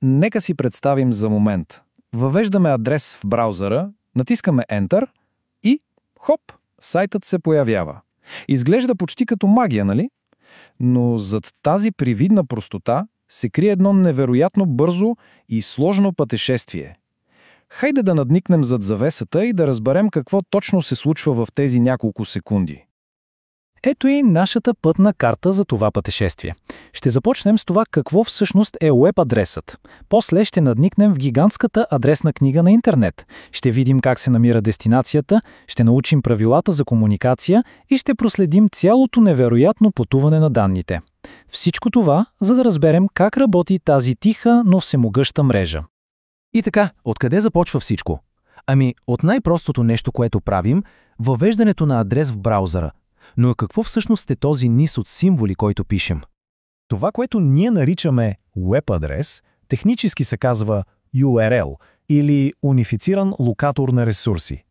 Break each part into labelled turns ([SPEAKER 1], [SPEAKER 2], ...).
[SPEAKER 1] Нека си представим за момент. Въвеждаме адрес в браузъра, натискаме Enter и хоп, сайтът се появява. Изглежда почти като магия, нали? Но зад тази привидна простота се крие едно невероятно бързо и сложно пътешествие. Хайде да надникнем зад завесата и да разберем какво точно се случва в тези няколко секунди.
[SPEAKER 2] Ето и нашата пътна карта за това пътешествие. Ще започнем с това какво всъщност е уеб адресът. После ще надникнем в гигантската адресна книга на интернет. Ще видим как се намира дестинацията, ще научим правилата за комуникация и ще проследим цялото невероятно пътуване на данните. Всичко това, за да разберем как работи тази тиха, но всемогъща мрежа.
[SPEAKER 3] И така, откъде започва всичко? Ами, от най-простото нещо, което правим – въвеждането на адрес в браузъра. Но какво всъщност е този низ от символи, който пишем?
[SPEAKER 4] Това, което ние наричаме web адрес, технически се казва URL или унифициран локатор на ресурси.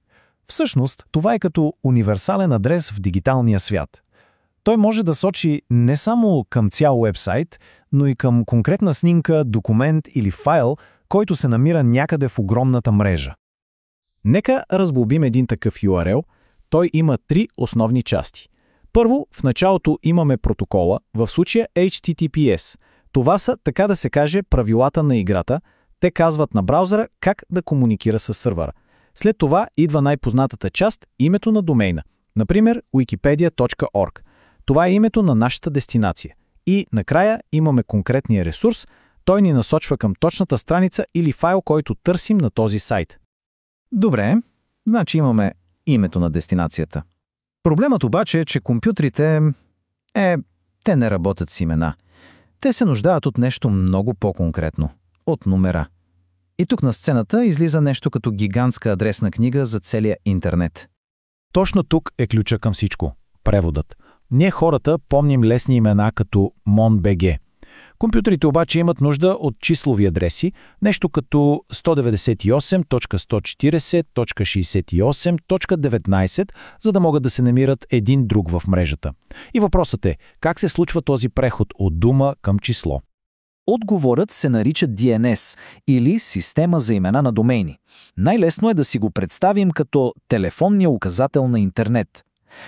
[SPEAKER 4] Всъщност, това е като универсален адрес в дигиталния свят. Той може да сочи не само към цял уебсайт, но и към конкретна снимка, документ или файл, който се намира някъде в огромната мрежа.
[SPEAKER 2] Нека разбобим един такъв URL. Той има три основни части. Първо, в началото имаме протокола, в случая HTTPS. Това са, така да се каже, правилата на играта. Те казват на браузъра как да комуникира с сървъра. След това идва най-познатата част – името на домейна. Например, wikipedia.org. Това е името на нашата дестинация. И накрая имаме конкретния ресурс. Той ни насочва към точната страница или файл, който търсим на този сайт.
[SPEAKER 1] Добре, значи имаме името на дестинацията. Проблемът обаче е, че компютрите, те не работят с имена. Те се нуждаят от нещо много по-конкретно. От номера. И тук на сцената излиза нещо като гигантска адресна книга за целия интернет.
[SPEAKER 4] Точно тук е ключа към всичко – преводът. Ние хората помним лесни имена като MonBG. Компютрите обаче имат нужда от числови адреси, нещо като 198.140.68.19, за да могат да се намират един друг в мрежата. И въпросът е, как се случва този преход от дума към число?
[SPEAKER 5] Отговорът се нарича DNS или система за имена на домейни. Най-лесно е да си го представим като телефонния указател на интернет.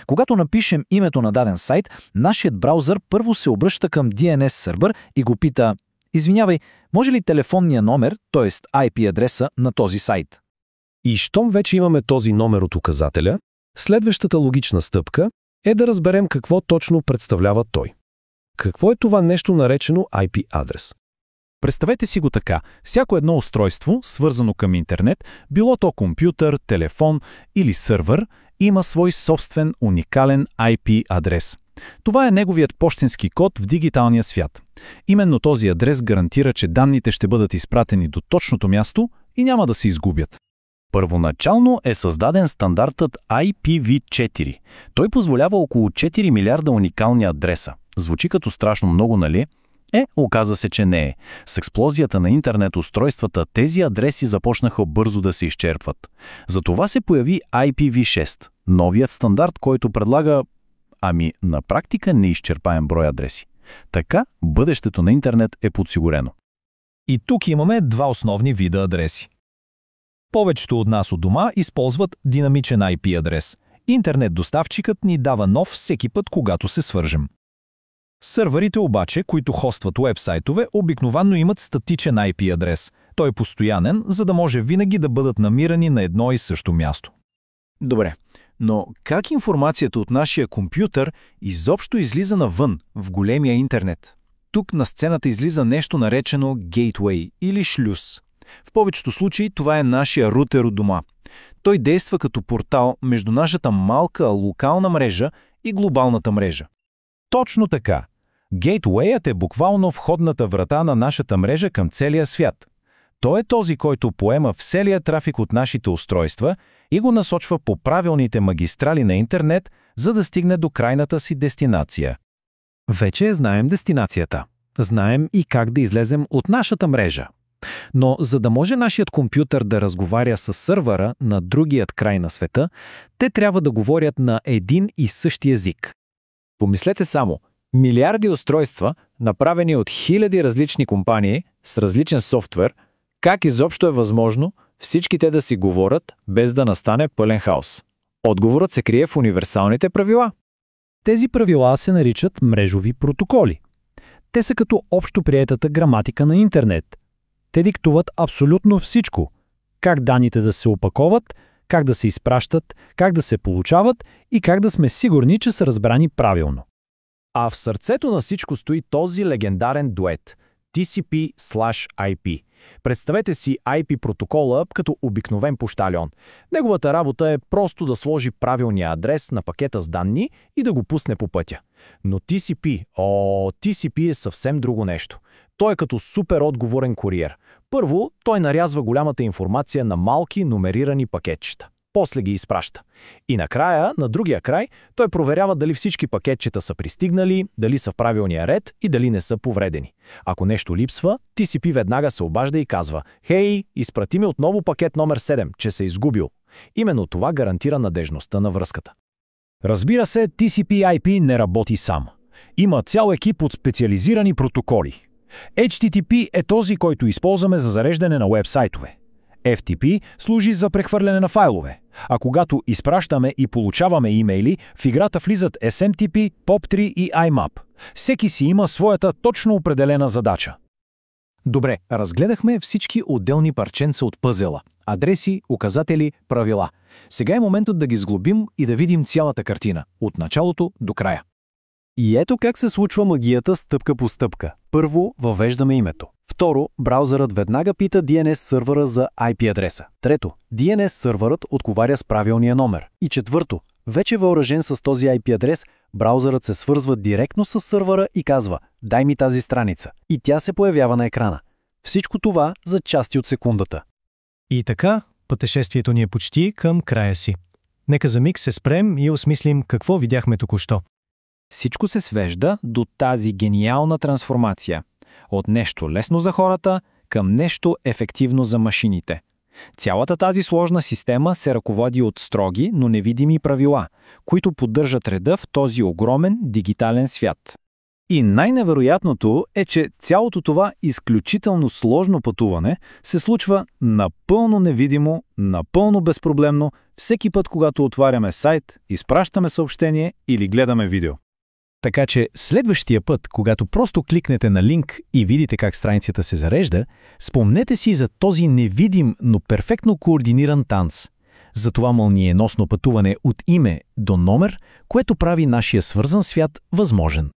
[SPEAKER 5] Когато напишем името на даден сайт, нашият браузър първо се обръща към DNS сървър и го пита: "Извинявай, може ли телефонния номер, т.е. IP адреса на този сайт?"
[SPEAKER 6] И щом вече имаме този номер от указателя, следващата логична стъпка е да разберем какво точно представлява той. Какво е това нещо наречено IP адрес?
[SPEAKER 2] Представете си го така. Всяко едно устройство, свързано към интернет, било то компютър, телефон или сървър, има свой собствен уникален IP адрес. Това е неговият пощенски код в дигиталния свят. Именно този адрес гарантира, че данните ще бъдат изпратени до точното място и няма да се изгубят. Първоначално е създаден стандартът IPv4. Той позволява около 4 милиарда уникални адреса. Звучи като страшно много, нали? Оказа се, че не е. С експлозията на интернет устройствата тези адреси започнаха бързо да се изчерпват. Затова се появи IPv6, новият стандарт, който предлага, на практика неизчерпаем брой адреси. Така, бъдещето на интернет е подсигурено.
[SPEAKER 4] И тук имаме два основни вида адреси. Повечето от нас у дома използват динамичен IP адрес. Интернет-доставчикът ни дава нов всеки път, когато се свържем. Сървърите обаче, които хостват уебсайтове, обикновено имат статичен IP адрес. Той е постоянен, за да може винаги да бъдат намирани на едно и също място.
[SPEAKER 1] Добре, но как информацията от нашия компютър изобщо излиза навън, в големия интернет? Тук на сцената излиза нещо наречено Gateway или шлюз. В повечето случаи това е нашия рутер от дома. Той действа като портал между нашата малка локална мрежа и глобалната мрежа.
[SPEAKER 4] Точно така. Гейтуейът е буквално входната врата на нашата мрежа към целия свят. Той е този, който поема целия трафик от нашите устройства и го насочва по правилните магистрали на интернет, за да стигне до крайната си дестинация.
[SPEAKER 3] Вече знаем дестинацията. Знаем и как да излезем от нашата мрежа. Но за да може нашият компютър да разговаря с сървъра на другият край на света, те трябва да говорят на един и същи език.
[SPEAKER 5] Помислете само, милиарди устройства, направени от хиляди различни компании,
[SPEAKER 3] с различен софтуер, как изобщо е възможно всички те да си говорят, без да настане пълен хаос? Отговорът се крие в универсалните правила.
[SPEAKER 2] Тези правила се наричат мрежови протоколи. Те са като общо приетата граматика на интернет. Те диктуват абсолютно всичко. Как данните да се опаковат, как да се изпращат, как да се получават и как да сме сигурни, че са разбрани правилно.
[SPEAKER 3] А в сърцето на всичко стои този легендарен дует – TCP/IP. Представете си IP протокола като обикновен пощальон. Неговата работа е просто да сложи правилния адрес на пакета с данни и да го пусне по пътя. Но TCP е съвсем друго нещо. Той е като супер отговорен куриер. Първо, той нарязва голямата информация на малки номерирани пакетчета. После ги изпраща. И накрая, на другия край, той проверява дали всички пакетчета са пристигнали, дали са в правилния ред и дали не са повредени. Ако нещо липсва, TCP веднага се обажда и казва: «Хей, изпрати ми отново пакет номер 7, че се изгубил». Именно това гарантира надежността на връзката.
[SPEAKER 2] Разбира се, TCP/IP не работи сам. Има цял екип от специализирани протоколи. HTTP е този, който използваме за зареждане на уебсайтове. FTP служи за прехвърляне на файлове, а когато изпращаме и получаваме имейли, в играта влизат SMTP, POP3 и IMAP. Всеки си има своята точно определена задача.
[SPEAKER 5] Добре, разгледахме всички отделни парченца от пъзела. Адреси, указатели, правила. Сега е моментът да ги сглобим и да видим цялата картина, от началото до края.
[SPEAKER 3] И ето как се случва магията стъпка по стъпка. Първо, въвеждаме името. Второ, браузърът веднага пита DNS сървъра за IP адреса. Трето, DNS сървърът отговаря с правилния номер. И четвърто, вече въоръжен с този IP адрес, браузърът се свързва директно с сървъра и казва: «Дай ми тази страница». И тя се появява на екрана. Всичко това за части от секундата.
[SPEAKER 4] И така, пътешествието ни е почти към края си. Нека за миг се спрем и осмислим какво видяхме току-що.
[SPEAKER 1] Всичко се свежда до тази гениална трансформация. От нещо лесно за хората към нещо ефективно за машините. Цялата тази сложна система се ръководи от строги, но невидими правила, които поддържат реда в този огромен дигитален свят.
[SPEAKER 2] И най-невероятното е, че цялото това изключително сложно пътуване се случва напълно невидимо, напълно безпроблемно, всеки път, когато отваряме сайт, изпращаме съобщение или гледаме видео. Така че следващия път, когато просто кликнете на линк и видите как страницата се зарежда, спомнете си за този невидим, но перфектно координиран танц. За това мълниеносно пътуване от име до номер, което прави нашия свързан свят възможен.